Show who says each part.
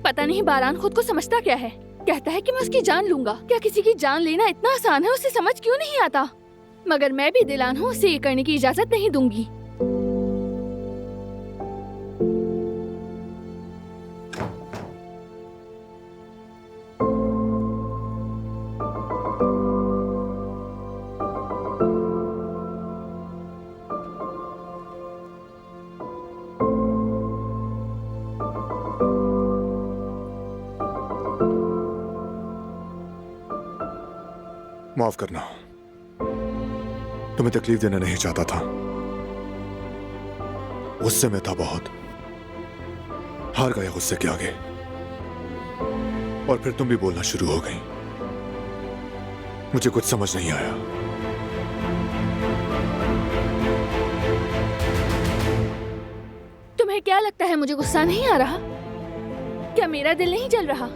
Speaker 1: पता नहीं बारान खुद को समझता क्या है। कहता है कि मैं उसकी जान लूंगा। क्या किसी की जान लेना इतना आसान है? उसे समझ क्यों नहीं आता? मगर मैं भी दिलान हूँ, उसे ये करने की इजाजत नहीं दूंगी।
Speaker 2: माफ करना, तुम्हें तकलीफ देना नहीं चाहता था। गुस्से में था बहुत, हार गया गुस्से के आगे। और फिर तुम भी बोलना शुरू हो गई। मुझे कुछ समझ नहीं आया।
Speaker 1: तुम्हें क्या लगता है मुझे गुस्सा नहीं आ रहा? क्या मेरा दिल नहीं जल रहा?